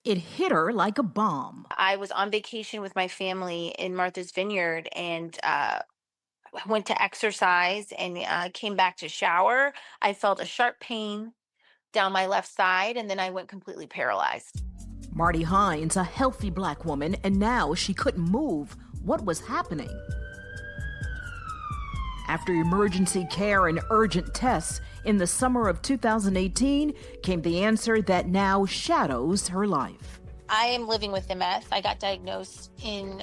It hit her like a bomb. I was on vacation with my family in Martha's Vineyard and went to exercise and came back to shower. I felt a sharp pain down my left side, and then I went completely paralyzed. Marti Hines, a healthy black woman, and now she couldn't move. What was happening? After emergency care and urgent tests in the summer of 2018 came the answer that now shadows her life. I am living with MS. I got diagnosed in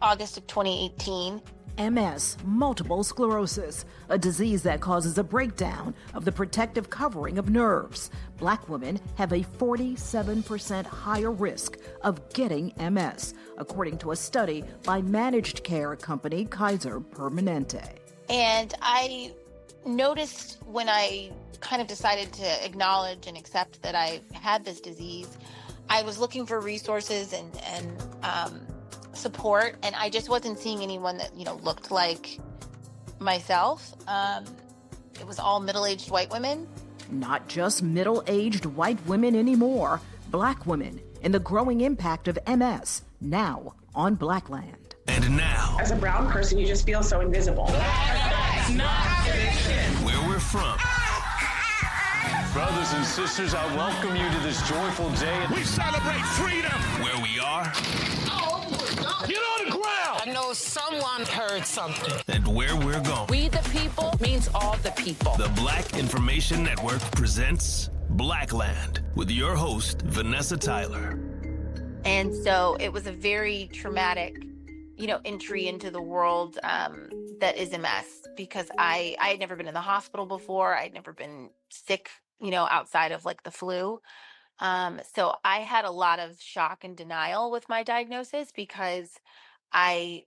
August of 2018. MS, multiple sclerosis, a disease that causes a breakdown of the protective covering of nerves. Black women have a 47% higher risk of getting MS, according to a study by managed care company Kaiser Permanente. And I noticed when I kind of decided to acknowledge and accept that I had this disease, I was looking for resources and support, and I just wasn't seeing anyone that, looked like myself. It was all middle-aged white women. Not just middle-aged white women anymore. Black women in the growing impact of MS, now on Blackland. And now, as a brown person, you just feel so invisible. Where we're from. Brothers and sisters, I welcome you to this joyful day. We celebrate freedom. Where we are. Get on the ground! I know someone heard something. And where we're going. We the people means all the people. The Black Information Network presents Blackland with your host, Vanessa Tyler. And so it was a very traumatic, entry into the world that is MS, because I had never been in the hospital before. I'd never been sick, outside of like the flu. So I had a lot of shock and denial with my diagnosis because I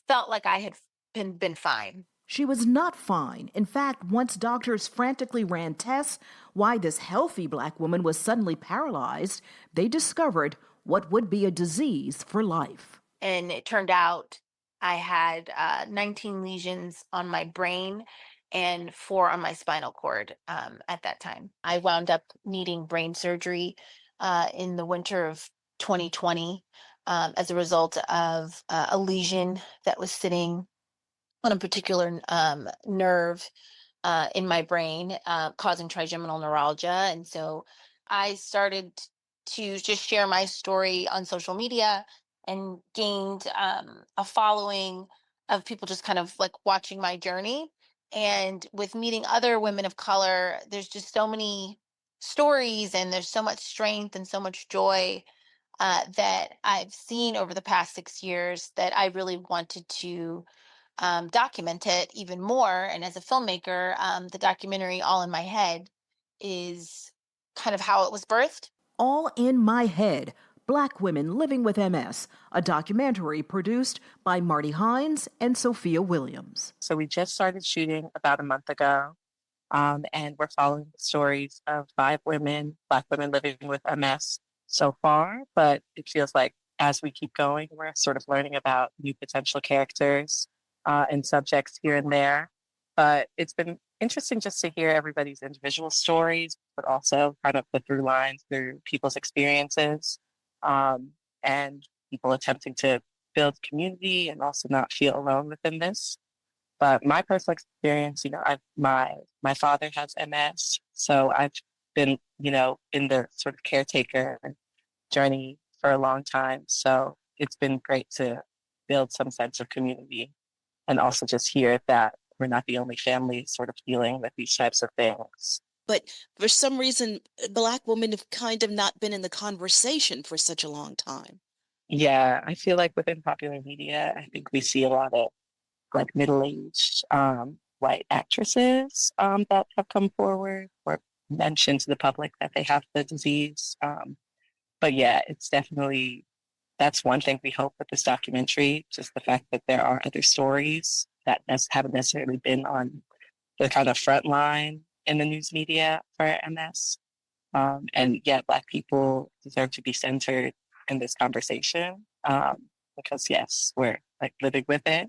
felt like I had been fine. She was not fine. In fact, once doctors frantically ran tests why this healthy black woman was suddenly paralyzed, they discovered what would be a disease for life. And it turned out I had 19 lesions on my brain and 4 on my spinal cord at that time. I wound up needing brain surgery in the winter of 2020 as a result of a lesion that was sitting on a particular nerve in my brain, causing trigeminal neuralgia. And so I started to just share my story on social media and gained a following of people just kind of like watching my journey. And with meeting other women of color, there's just so many stories and there's so much strength and so much joy that I've seen over the past 6 years that I really wanted to document it even more. And as a filmmaker, the documentary All in My Head is kind of how it was birthed. All in My Head, Black Women Living with MS, a documentary produced by Marti Hines and Sophia Williams. So we just started shooting about a month ago, and we're following the stories of 5 women, Black women living with MS so far, but it feels like as we keep going, we're sort of learning about new potential characters and subjects here and there. But it's been interesting just to hear everybody's individual stories, but also kind of the through lines through people's experiences. And people attempting to build community and also not feel alone within this. But my personal experience, my father has MS, so I've been, in the sort of caretaker journey for a long time. So it's been great to build some sense of community and also just hear that we're not the only family sort of dealing with these types of things. But for some reason, Black women have kind of not been in the conversation for such a long time. Yeah, I feel like within popular media, I think we see a lot of like middle-aged white actresses that have come forward or mentioned to the public that they have the disease. But yeah, it's definitely, that's one thing we hope with this documentary, just the fact that there are other stories that haven't necessarily been on the kind of front line in the news media for MS. And yet Black people deserve to be centered in this conversation because yes, we're like living with it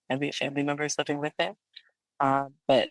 and we have family members living with it. But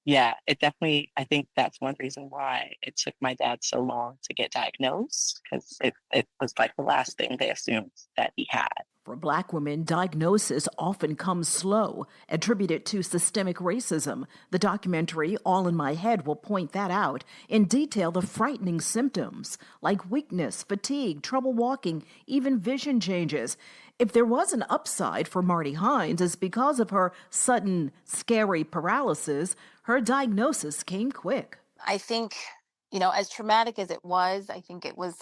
Yeah, it definitely, I think that's one reason why it took my dad so long to get diagnosed, because it was like the last thing they assumed that he had. For Black women, diagnosis often comes slow, attributed to systemic racism. The documentary All in My Head will point that out in detail. The frightening symptoms like weakness, fatigue, trouble walking, even vision changes. If there was an upside for Marti Hines, it's because of her sudden, scary paralysis. Her diagnosis came quick. I think, as traumatic as it was, I think it was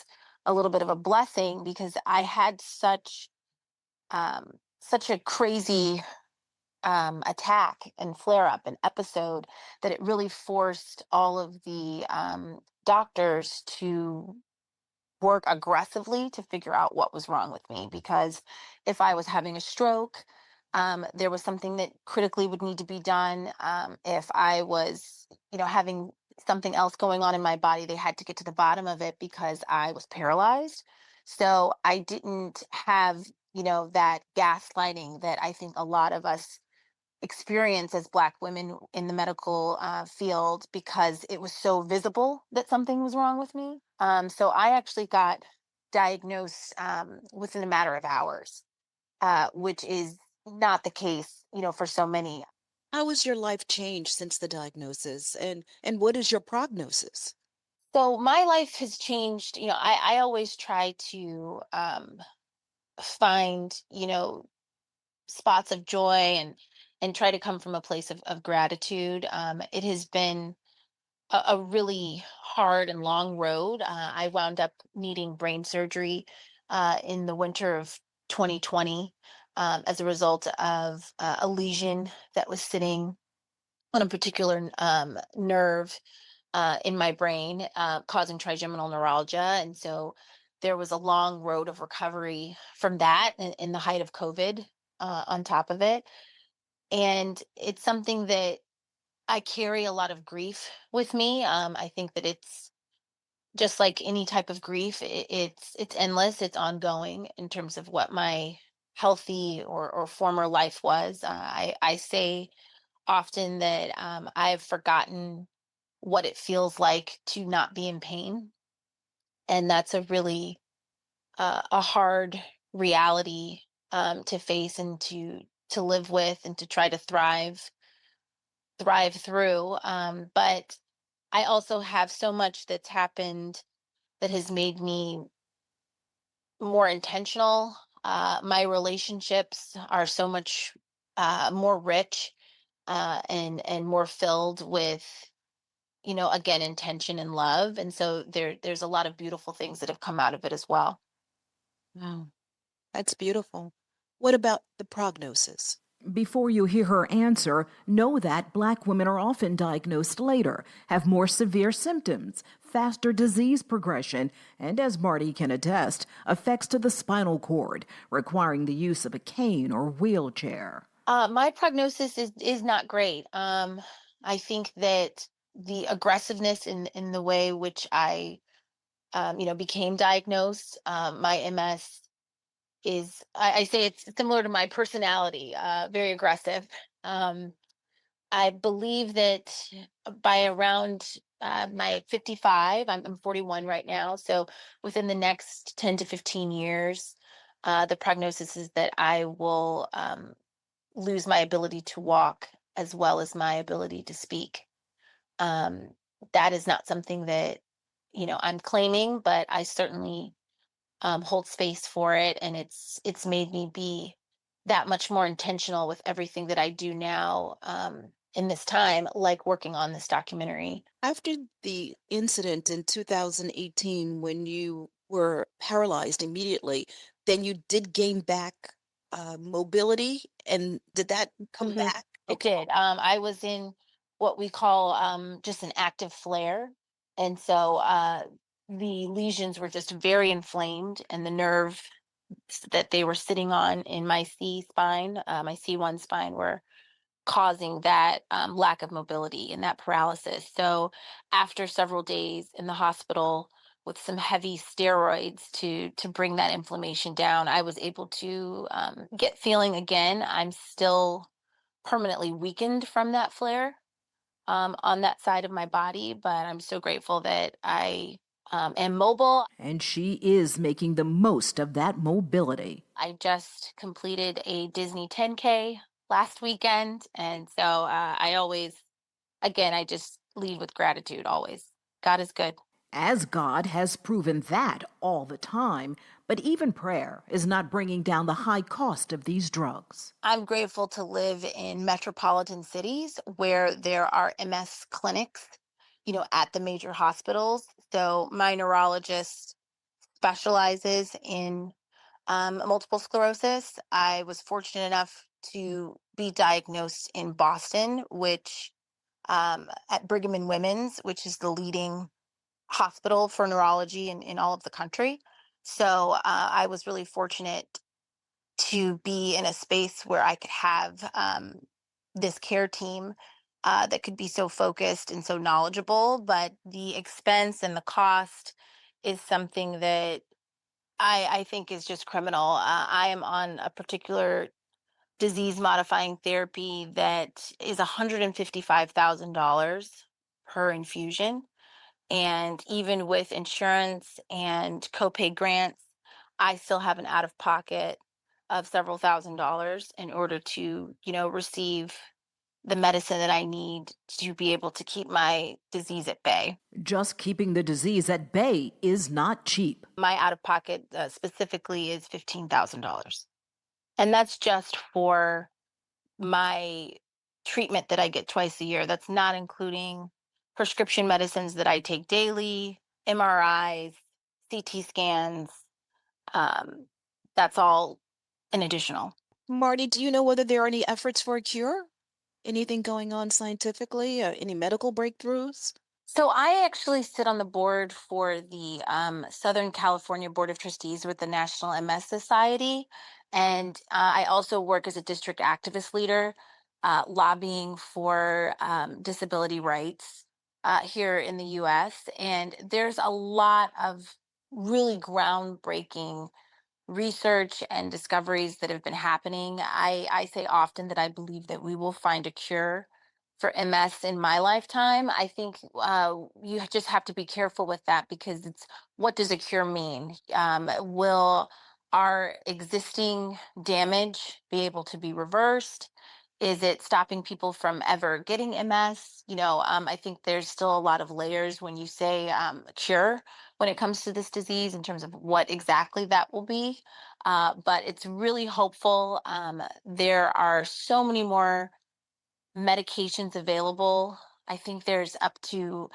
a little bit of a blessing because I had such a crazy attack and flare up and episode that it really forced all of the doctors to work aggressively to figure out what was wrong with me. Because if I was having a stroke, there was something that critically would need to be done. If I was, having something else going on in my body, they had to get to the bottom of it because I was paralyzed. So I didn't have, that gaslighting that I think a lot of us experience as Black women in the medical field, because it was so visible that something was wrong with me. So I actually got diagnosed within a matter of hours, which is not the case, for so many. How has your life changed since the diagnosis, and what is your prognosis? So my life has changed. I always try to find, spots of joy and try to come from a place of gratitude. It has been a really hard and long road. I wound up needing brain surgery in the winter of 2020 as a result of a lesion that was sitting on a particular nerve in my brain, causing trigeminal neuralgia. And so there was a long road of recovery from that in the height of COVID on top of it. And it's something that I carry a lot of grief with me. I think that it's just like any type of grief. It's endless. It's ongoing in terms of what my healthy or former life was. I say often that I've forgotten what it feels like to not be in pain, and that's a really a hard reality to face and to live with and to try to thrive through. But I also have so much that's happened that has made me more intentional. My relationships are so much more rich and more filled with, again, intention and love. And so there's a lot of beautiful things that have come out of it as well. Wow, that's beautiful. What about the prognosis? Before you hear her answer, know that Black women are often diagnosed later, have more severe symptoms, faster disease progression, and as Marti can attest, effects to the spinal cord, requiring the use of a cane or wheelchair. My prognosis is not great. I think that the aggressiveness in the way which I, became diagnosed, my MS I say it's similar to my personality, very aggressive. Um, I believe that by around my 55, I'm 41 right now. So within the next 10 to 15 years, the prognosis is that I will lose my ability to walk as well as my ability to speak. Um, that is not something that, I'm claiming, but I certainly hold space for it, and it's made me be that much more intentional with everything that I do now in this time, like working on this documentary. After the incident in 2018, when you were paralyzed immediately, then you did gain back mobility, and did that come Mhm. back? It did. I was in what we call just an active flare, and so the lesions were just very inflamed, and the nerve that they were sitting on in my my C1 spine, were causing that lack of mobility and that paralysis. So after several days in the hospital with some heavy steroids to bring that inflammation down, I was able to get feeling again. I'm still permanently weakened from that flare, on that side of my body, but I'm so grateful that I am mobile. And she is making the most of that mobility. I just completed a Disney 10K last weekend. And so I just lead with gratitude always. God is good. As God has proven that all the time, but even prayer is not bringing down the high cost of these drugs. I'm grateful to live in metropolitan cities where there are MS clinics, at the major hospitals. So my neurologist specializes in multiple sclerosis. I was fortunate enough to be diagnosed in Boston, which at Brigham and Women's, which is the leading hospital for neurology in all of the country. So I was really fortunate to be in a space where I could have this care team that could be so focused and so knowledgeable. But the expense and the cost is something that I think is just criminal. I am on a particular disease modifying therapy that is $155,000 per infusion. And even with insurance and copay grants, I still have an out of pocket of several $1,000s in order to, receive the medicine that I need to be able to keep my disease at bay. Just keeping the disease at bay is not cheap. My out of pocket specifically is $15,000. And that's just for my treatment that I get twice a year. That's not including prescription medicines that I take daily, MRIs, CT scans. That's all an additional. Marty, do you know whether there are any efforts for a cure? Anything going on scientifically? Any medical breakthroughs? So I actually sit on the board for the Southern California Board of Trustees with the National MS Society. And I also work as a district activist leader, lobbying for disability rights here in the US. And there's a lot of really groundbreaking research and discoveries that have been happening. I say often that I believe that we will find a cure for MS in my lifetime. I think you just have to be careful with that because it's what does a cure mean? Will our existing damage be able to be reversed? Is it stopping people from ever getting MS? I think there's still a lot of layers when you say cure when it comes to this disease in terms of what exactly that will be. But it's really hopeful. There are so many more medications available. I think there's up to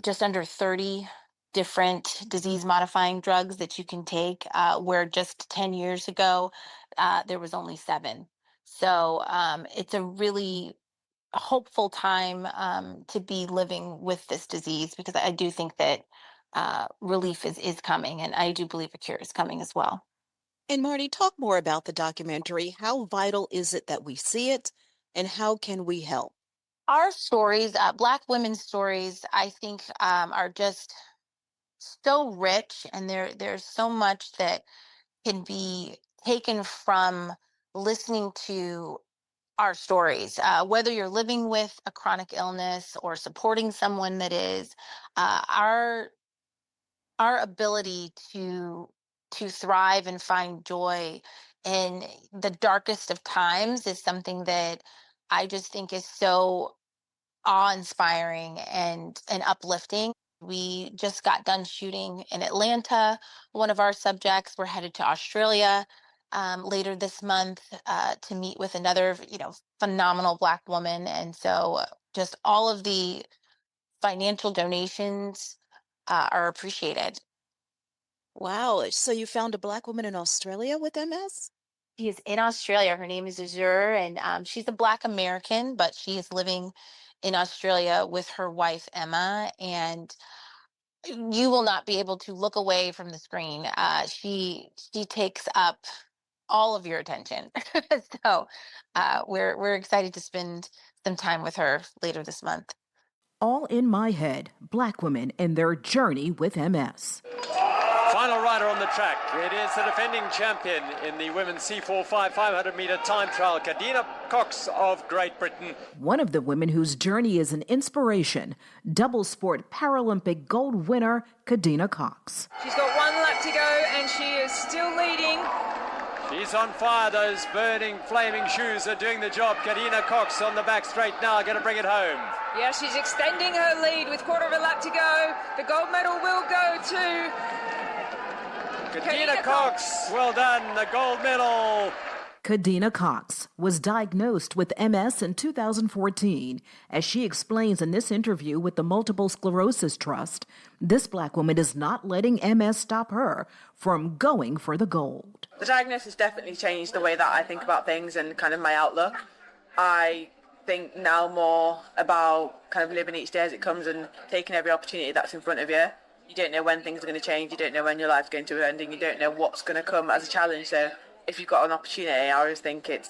just under 30 different disease modifying drugs that you can take, where just 10 years ago, there was only 7. So it's a really hopeful time to be living with this disease because I do think that relief is coming, and I do believe a cure is coming as well. And Marty, talk more about the documentary. How vital is it that we see it, and how can we help? Our stories, Black women's stories, I think are just so rich, and there's so much that can be taken from listening to our stories, whether you're living with a chronic illness or supporting someone that is, our ability to thrive and find joy in the darkest of times is something that I just think is so awe-inspiring and uplifting. We just got done shooting in Atlanta. One of our subjects, we're headed to Australia later this month to meet with another, phenomenal Black woman. And so just all of the financial donations are appreciated. Wow. So you found a Black woman in Australia with MS? She is in Australia. Her name is Azure, and she's a Black American, but she is living in Australia with her wife, Emma. And you will not be able to look away from the screen. She takes up all of your attention. So we're excited to spend some time with her later this month. All in my head, Black women and their journey with MS. Final rider on the track. It is the defending champion in the women's C45 500-meter time trial, Kadina Cox of Great Britain. One of the women whose journey is an inspiration, double sport Paralympic gold winner Kadina Cox. She's got one lap to go and she is still leading. She's on fire. Those burning, flaming shoes are doing the job. Kadina Cox on the back straight now, going to bring it home. Yeah, she's extending her lead with quarter of a lap to go. The gold medal will go to Kadina Cox. Well done, the gold medal. Kadina Cox was diagnosed with MS in 2014. As she explains in this interview with the Multiple Sclerosis Trust, this Black woman is not letting MS stop her from going for the gold. The diagnosis definitely changed the way that I think about things and kind of my outlook. I think now more about kind of living each day as it comes and taking every opportunity that's in front of you. You don't know when things are going to change, you don't know when your life's going to end, and you don't know what's going to come as a challenge. So if you've got an opportunity, I always think it's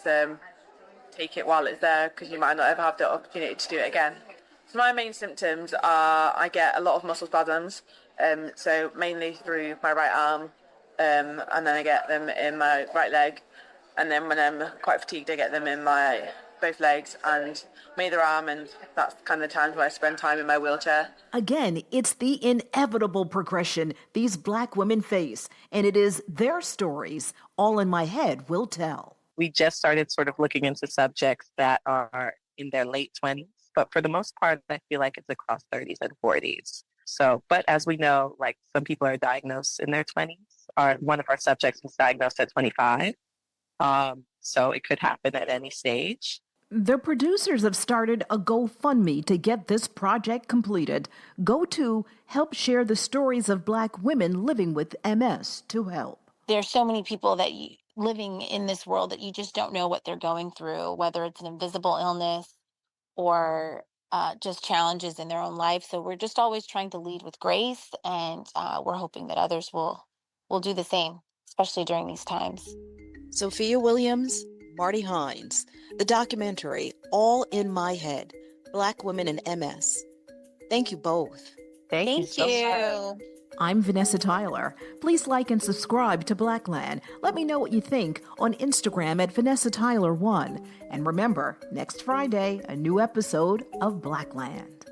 take it while it's there, because you might not ever have the opportunity to do it again. So my main symptoms are I get a lot of muscle spasms, so mainly through my right arm, and then I get them in my right leg, and then when I'm quite fatigued I get them in my both legs and my other arm, and that's kind of the times where I spend time in my wheelchair. Again, it's the inevitable progression these Black women face, and it is their stories All in My Head will tell. We just started sort of looking into subjects that are in their late 20s, but for the most part, I feel like it's across 30s and 40s. So, but as we know, like some people are diagnosed in their 20s. One of our subjects was diagnosed at 25. So it could happen at any stage. The producers have started a GoFundMe to get this project completed. Go to help share the stories of Black women living with MS to help. There's so many people that living in this world that you just don't know what they're going through, whether it's an invisible illness or just challenges in their own life. So we're just always trying to lead with grace, and we're hoping that others will do the same, especially during these times. Sophia Williams, Marti Hines. The documentary, All in My Head, Black Women and MS. Thank you both. Thank you so much. I'm Vanessa Tyler. Please like and subscribe to Blackland. Let me know what you think on Instagram at Vanessa Tyler 1. And remember, next Friday, a new episode of Blackland.